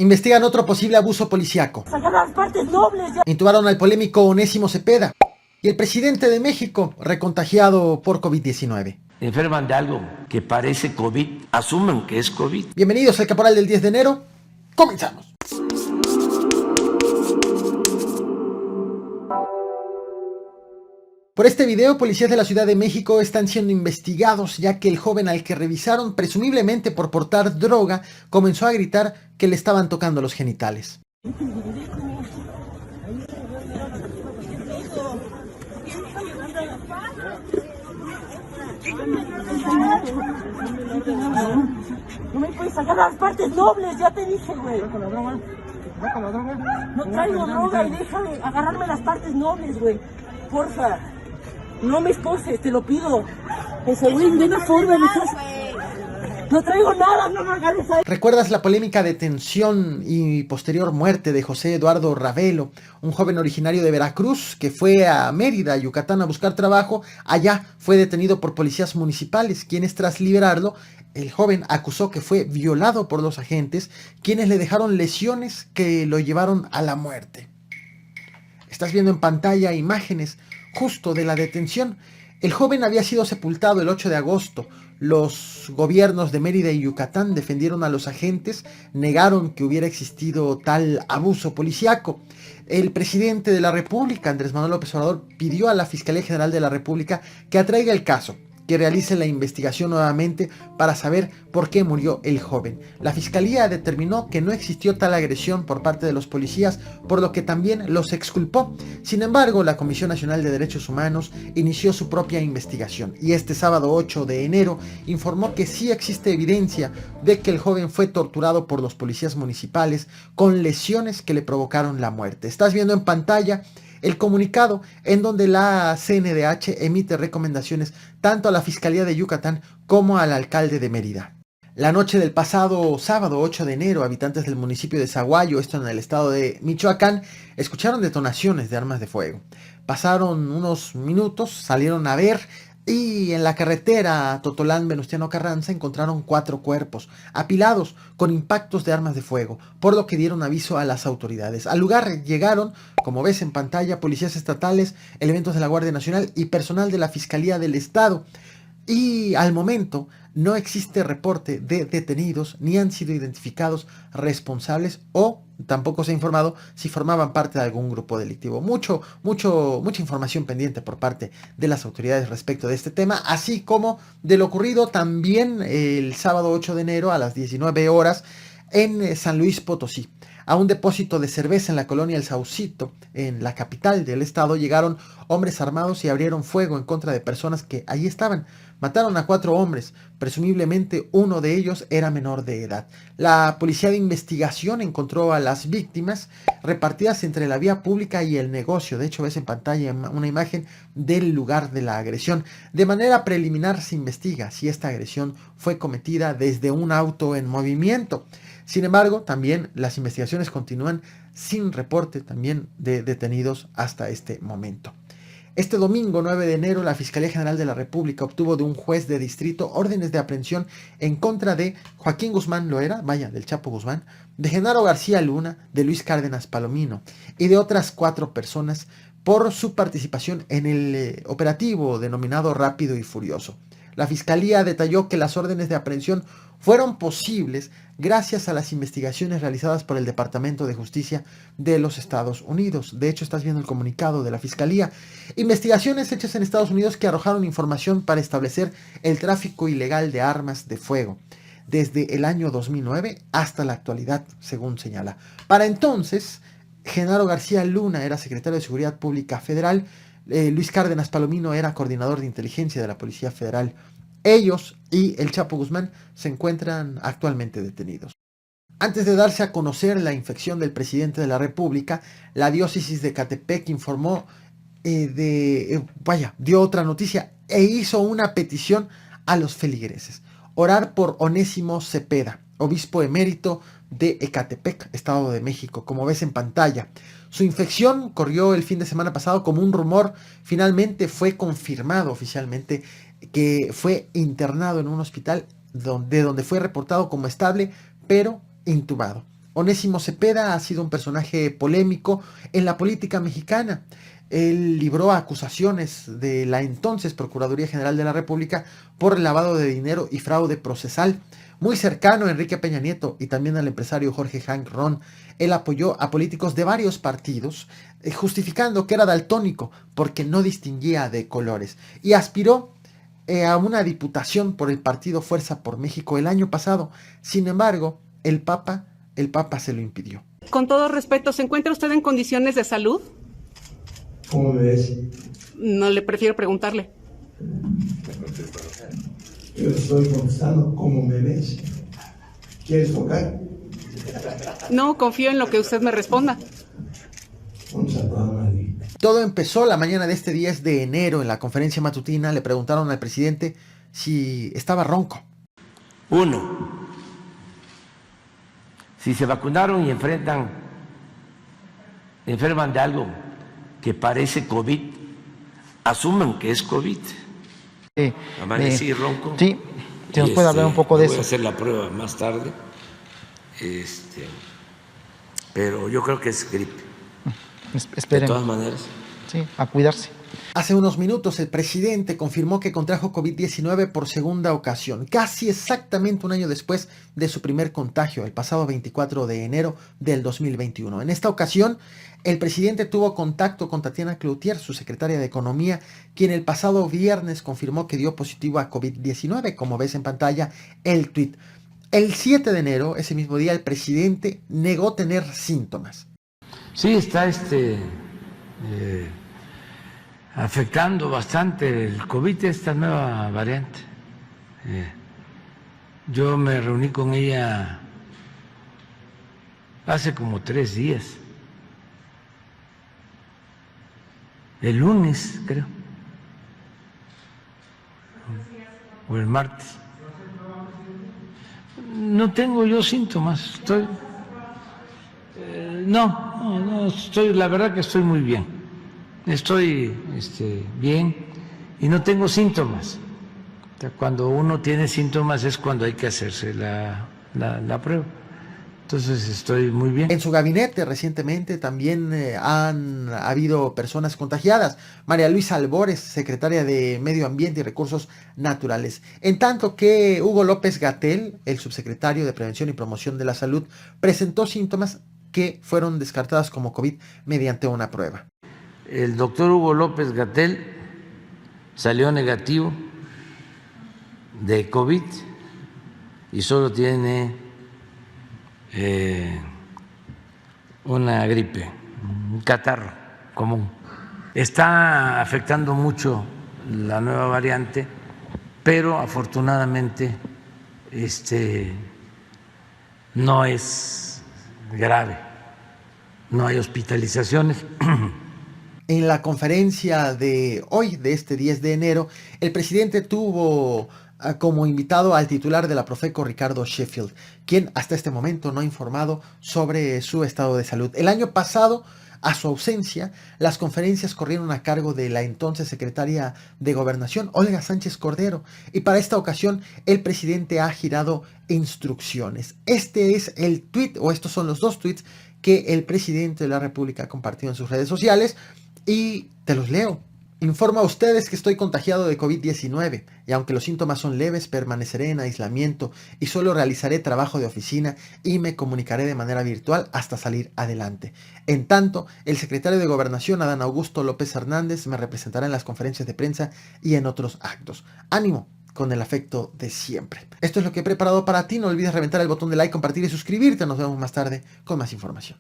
Investigan otro posible abuso policíaco. Sacar las partes nobles ya. Intubaron al polémico Onésimo Cepeda. Y el presidente de México, recontagiado por COVID-19. Enferman de algo que parece COVID, asuman que es COVID. Bienvenidos al Caporal del 10 de enero. Comenzamos. Por este video, policías de la Ciudad de México están siendo investigados, ya que el joven al que revisaron, presumiblemente por portar droga, comenzó a gritar que le estaban tocando los genitales. No me puedes sacar las partes nobles, ya te dije, güey. No traigo droga y déjame agarrarme las partes nobles, güey. Porfa. No me esposes, te lo pido. Ese güey, de una forma, no traigo nada, no me agarres ahí. ¿Recuerdas la polémica detención y posterior muerte de José Eduardo Ravelo, un joven originario de Veracruz que fue a Mérida, Yucatán, a buscar trabajo? Allá fue detenido por policías municipales, quienes tras liberarlo, el joven acusó que fue violado por los agentes, quienes le dejaron lesiones que lo llevaron a la muerte. Estás viendo en pantalla imágenes justo de la detención. El joven había sido sepultado el 8 de agosto. Los gobiernos de Mérida y Yucatán defendieron a los agentes, negaron que hubiera existido tal abuso policíaco. El presidente de la República, Andrés Manuel López Obrador, pidió a la Fiscalía General de la República que atraiga el caso, que realice la investigación nuevamente para saber por qué murió el joven. La Fiscalía determinó que no existió tal agresión por parte de los policías, por lo que también los exculpó. Sin embargo, la Comisión Nacional de Derechos Humanos inició su propia investigación y este sábado 8 de enero informó que sí existe evidencia de que el joven fue torturado por los policías municipales con lesiones que le provocaron la muerte. Estás viendo en pantalla el comunicado en donde la CNDH emite recomendaciones tanto a la Fiscalía de Yucatán como al alcalde de Mérida. La noche del pasado sábado 8 de enero, habitantes del municipio de Zaguayo, esto en el estado de Michoacán, escucharon detonaciones de armas de fuego. Pasaron unos minutos, salieron a ver y en la carretera Totolán-Venustiano Carranza encontraron 4 cuerpos apilados con impactos de armas de fuego, por lo que dieron aviso a las autoridades. Al lugar llegaron, como ves en pantalla, policías estatales, elementos de la Guardia Nacional y personal de la Fiscalía del Estado. Y al momento no existe reporte de detenidos ni han sido identificados responsables o tampoco se ha informado si formaban parte de algún grupo delictivo. Mucha información pendiente por parte de las autoridades respecto de este tema, así como de lo ocurrido también el sábado 8 de enero a las 19 horas en San Luis Potosí. A un depósito de cerveza en la colonia El Saucito, en la capital del estado, llegaron hombres armados y abrieron fuego en contra de personas que allí estaban. Mataron a 4 hombres, presumiblemente uno de ellos era menor de edad. La policía de investigación encontró a las víctimas repartidas entre la vía pública y el negocio. De hecho, ves en pantalla una imagen del lugar de la agresión. De manera preliminar se investiga si esta agresión fue cometida desde un auto en movimiento. Sin embargo, también las investigaciones continúan sin reporte también de detenidos hasta este momento. Este domingo 9 de enero la Fiscalía General de la República obtuvo de un juez de distrito órdenes de aprehensión en contra de Joaquín Guzmán Loera, del Chapo Guzmán, de Genaro García Luna, de Luis Cárdenas Palomino y de otras 4 personas por su participación en el operativo denominado Rápido y Furioso. La Fiscalía detalló que las órdenes de aprehensión fueron posibles gracias a las investigaciones realizadas por el Departamento de Justicia de los Estados Unidos. De hecho, estás viendo el comunicado de la Fiscalía. Investigaciones hechas en Estados Unidos que arrojaron información para establecer el tráfico ilegal de armas de fuego desde el año 2009 hasta la actualidad, según señala. Para entonces, Genaro García Luna era secretario de Seguridad Pública Federal, Luis Cárdenas Palomino era coordinador de inteligencia de la Policía Federal. Ellos y el Chapo Guzmán se encuentran actualmente detenidos. Antes de darse a conocer la infección del presidente de la República, la diócesis de Ecatepec informó dio otra noticia e hizo una petición a los feligreses. Orar por Onésimo Cepeda, obispo emérito de Ecatepec, Estado de México, como ves en pantalla. Su infección corrió el fin de semana pasado como un rumor. Finalmente fue confirmado oficialmente que fue internado en un hospital de donde fue reportado como estable, pero intubado. Onésimo Cepeda ha sido un personaje polémico en la política mexicana. Él libró acusaciones de la entonces Procuraduría General de la República por lavado de dinero y fraude procesal. Muy cercano a Enrique Peña Nieto y también al empresario Jorge Hank Ron, él apoyó a políticos de varios partidos, justificando que era daltónico porque no distinguía de colores, y aspiró a una diputación por el partido Fuerza por México el año pasado. Sin embargo, el Papa se lo impidió. Con todo respeto, ¿se encuentra usted en condiciones de salud? ¿Cómo me ves? No le prefiero preguntarle. Yo estoy contestando, ¿cómo me ves? ¿Quieres tocar? No, confío en lo que usted me responda. Todo empezó la mañana de este 10 de enero. En la conferencia matutina le preguntaron al presidente si estaba ronco. 1. Si se vacunaron y enferman de algo que parece COVID, asuman que es COVID. Amanecí ronco. Sí, si nos puede hablar un poco de eso. Voy a hacer la prueba más tarde, pero yo creo que es gripe. Esperen. De todas maneras. Sí, a cuidarse. Hace unos minutos el presidente confirmó que contrajo COVID-19 por segunda ocasión, casi exactamente un año después de su primer contagio, el pasado 24 de enero del 2021. En esta ocasión, el presidente tuvo contacto con Tatiana Cloutier, su secretaria de Economía, quien el pasado viernes confirmó que dio positivo a COVID-19, como ves en pantalla el tuit. El 7 de enero, ese mismo día, el presidente negó tener síntomas. Sí, está afectando bastante el COVID, esta nueva variante. Yo me reuní con ella hace como 3 días. El lunes, creo. O el martes. No tengo yo síntomas. La verdad que estoy muy bien. Estoy bien y no tengo síntomas. O sea, cuando uno tiene síntomas es cuando hay que hacerse la prueba. Entonces estoy muy bien. En su gabinete recientemente también han habido personas contagiadas. María Luisa Albores, secretaria de Medio Ambiente y Recursos Naturales. En tanto que Hugo López-Gatell, el subsecretario de Prevención y Promoción de la Salud, presentó síntomas que fueron descartadas como COVID mediante una prueba. El doctor Hugo López-Gatell salió negativo de COVID y solo tiene una gripe, un catarro común. Está afectando mucho la nueva variante, pero afortunadamente no es grave, no hay hospitalizaciones. En la conferencia de hoy, de este 10 de enero, el presidente tuvo como invitado al titular de la Profeco, Ricardo Sheffield, quien hasta este momento no ha informado sobre su estado de salud. El año pasado, a su ausencia, las conferencias corrieron a cargo de la entonces secretaria de Gobernación, Olga Sánchez Cordero, y para esta ocasión el presidente ha girado instrucciones. Este es el tuit, o estos son los 2 tuits que el presidente de la República ha compartido en sus redes sociales, y te los leo. Informo a ustedes que estoy contagiado de COVID-19 y aunque los síntomas son leves, permaneceré en aislamiento y solo realizaré trabajo de oficina y me comunicaré de manera virtual hasta salir adelante. En tanto, el secretario de Gobernación, Adán Augusto López Hernández, me representará en las conferencias de prensa y en otros actos. ¡Ánimo! Con el afecto de siempre. Esto es lo que he preparado para ti. No olvides reventar el botón de like, compartir y suscribirte. Nos vemos más tarde con más información.